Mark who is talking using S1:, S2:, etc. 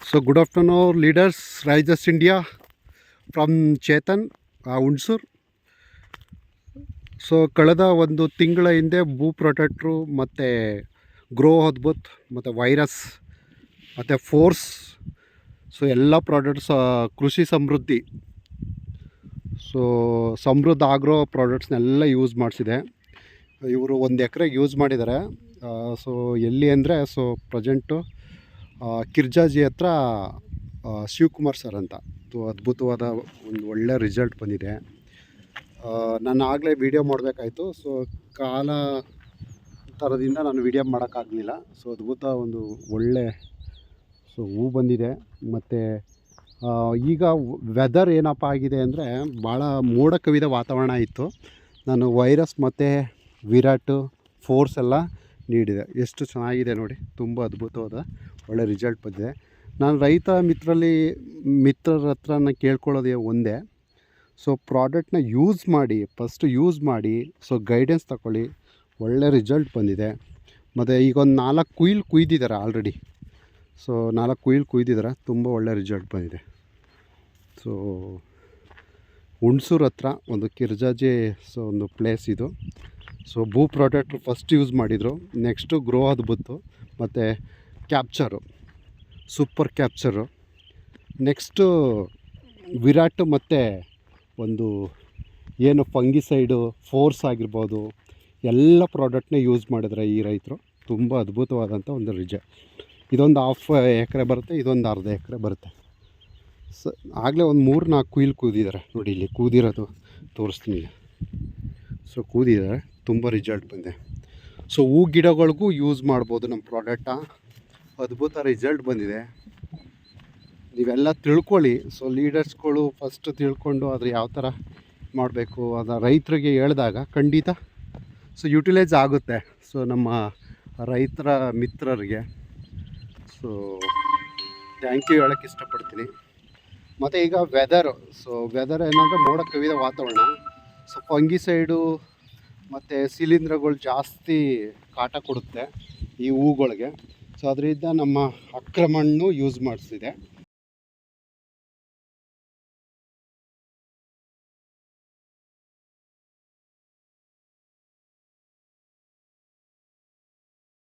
S1: So good afternoon leaders, Rajas India from Chetan, Hunsur. So ಕಳೆದ ಒಂದು ತಿಂಗಳ ಹಿಂದೆ ಭೂ ಪ್ರೊಟೆಕ್ಟ್ರು ಮತ್ತು ಗ್ರೋ ಅದ್ಭುತ್ ಮತ್ತು ವೈರಸ್ ಮತ್ತು ಫೋರ್ಸ್, ಸೊ ಎಲ್ಲ ಪ್ರಾಡಕ್ಟ್ಸ್ ಕೃಷಿ ಸಮೃದ್ಧಿ, ಸೊ ಸಮೃದ್ಧ ಆಗ್ರೋ ಪ್ರಾಡಕ್ಟ್ಸ್ನೆಲ್ಲ ಯೂಸ್ ಮಾಡಿಸಿದೆ. ಇವರು 1 ಎಕರೆಗೆ ಯೂಸ್ ಮಾಡಿದ್ದಾರೆ. ಸೊ ಎಲ್ಲಿ ಅಂದರೆ ಸೊ ಪ್ರೆಸೆಂಟು ಕಿರ್ಜಾಜಿ ಹತ್ರ ಶಿವಕುಮಾರ್ ಸರ್ ಅಂತ. ಅದ್ಭುತವಾದ ಒಂದು ಒಳ್ಳೆ ರಿಸಲ್ಟ್ ಬಂದಿದೆ. ನಾನು ಆಗಲೇ ವೀಡಿಯೋ ಮಾಡಬೇಕಾಯ್ತು. ಸೊ ಕಾಲ ಥರದಿಂದ ನಾನು ವೀಡಿಯೋ ಮಾಡೋಕ್ಕಾಗಲಿಲ್ಲ. ಸೊ ಅದ್ಭುತ ಒಂದು ಒಳ್ಳೆ ಸೊ ಹೂ ಬಂದಿದೆ. ಮತ್ತು ಈಗ ವೆದರ್ ಏನಪ್ಪ ಆಗಿದೆ ಅಂದರೆ ಭಾಳ ಮೋಡ ಕವಿದ ವಾತಾವರಣ ಇತ್ತು. ನಾನು ವೈರಸ್ ಮತ್ತು ವಿರಾಟ್ ಫೋರ್ಸ್ ಎಲ್ಲ ನೀಡಿದೆ. ಎಷ್ಟು ಚೆನ್ನಾಗಿದೆ ನೋಡಿ, ತುಂಬ ಅದ್ಭುತವಾದ ಒಳ್ಳೆ ರಿಸಲ್ಟ್ ಬಂದಿದೆ. ನಾನು ರೈತ ಮಿತ್ರರ ಹತ್ರನ ಕೇಳ್ಕೊಳ್ಳೋದೇ ಒಂದೇ, ಸೊ ಪ್ರಾಡಕ್ಟ್ನ ಫಸ್ಟು ಯೂಸ್ ಮಾಡಿ ಸೊ ಗೈಡೆನ್ಸ್ ತಗೊಳ್ಳಿ. ಒಳ್ಳೆ ರಿಸಲ್ಟ್ ಬಂದಿದೆ. ಮತ್ತು ಈಗ ಒಂದು 4 ಕುಯ್ಲು ಕುಯ್ದಿದ್ದಾರೆ ಆಲ್ರೆಡಿ. ಸೊ 4 ಕುಯ್ಲು ಕುಯ್ದಿದ್ದಾರೆ, ತುಂಬ ಒಳ್ಳೆ ರಿಸಲ್ಟ್ ಬಂದಿದೆ. ಸೊ ಹುಣಸೂರು ಹತ್ರ ಒಂದು ಕಿರ್ಜಾಜಿ ಸೊ ಒಂದು ಪ್ಲೇಸ್ ಇದು. ಸೊ ಭೂ ಪ್ರೊಟೆಕ್ಟ್ರು ಫಸ್ಟ್ ಯೂಸ್ ಮಾಡಿದರು, ನೆಕ್ಸ್ಟು ಗ್ರೋ ಅದ್ಭುತ್ತು ಮತ್ತು ಕ್ಯಾಪ್ಚರು, ಸೂಪರ್ ಕ್ಯಾಪ್ಚರು, ನೆಕ್ಸ್ಟು ವಿರಾಟ್ ಮತ್ತು ಒಂದು ಏನು ಫಂಗಿಸೈಡು ಫೋರ್ಸ್ ಆಗಿರ್ಬೋದು, ಎಲ್ಲ ಪ್ರಾಡಕ್ಟ್ನೇ ಯೂಸ್ ಮಾಡಿದ್ರೆ ಈ ರೈತರು. ತುಂಬ ಅದ್ಭುತವಾದಂಥ ಒಂದು ರಿಸಲ್ಟ್. ಇದೊಂದು 1/2 ಎಕರೆ ಬರುತ್ತೆ, ಇದೊಂದು 1/2 ಎಕರೆ ಬರುತ್ತೆ. ಸೊ ಆಗಲೇ ಒಂದು 3-4 ಕುಯ್ಲು ಕೂದಿದ್ದಾರೆ ನೋಡಿ, ಇಲ್ಲಿ ಕೂದಿರೋದು ತೋರಿಸ್ತೀನಿ. ಸೊ ಕೂದಿದ್ದಾರೆ, ತುಂಬ ರಿಸಲ್ಟ್ ಬಂದಿದೆ. ಸೊ ಹೂ ಗಿಡಗಳಿಗೂ ಯೂಸ್ ಮಾಡ್ಬೋದು ನಮ್ಮ ಪ್ರಾಡಕ್ಟ. ಅದ್ಭುತ ರಿಸಲ್ಟ್ ಬಂದಿದೆ. ನೀವೆಲ್ಲ ತಿಳ್ಕೊಳ್ಳಿ. ಸೊ ಲೀಡರ್ಸ್ಗಳು ಫಸ್ಟ್ ತಿಳ್ಕೊಂಡು ಅದ್ರ ಯಾವ ಥರ ಮಾಡಬೇಕು ಅದು ರೈತರಿಗೆ ಹೇಳಿದಾಗ ಖಂಡಿತ ಸೊ ಯುಟಿಲೈಸ್ ಆಗುತ್ತೆ. ಸೊ ನಮ್ಮ ರೈತರ ಮಿತ್ರರಿಗೆ ಸೊ ಥ್ಯಾಂಕ್ ಯು ಹೇಳೋಕ್ಕೆ ಇಷ್ಟಪಡ್ತೀನಿ. ಮತ್ತು ಈಗ ವೆದರ್ ಏನಂದರೆ ಮೋಡ ಕವಿದ ವಾತಾವರಣ. ಸೊ ಫಂಗಿಸೈಡು ಮತ್ತು ಶಿಲೀಂಧ್ರಗಳು ಜಾಸ್ತಿ ಕಾಟ ಕೊಡುತ್ತೆ ಈ ಹೂಗಳಿಗೆ. ಸೊ ಅದರಿಂದ ನಮ್ಮ ಆಕ್ರಮಣ ಯೂಸ್ ಮಾಡಿಸಿದೆ.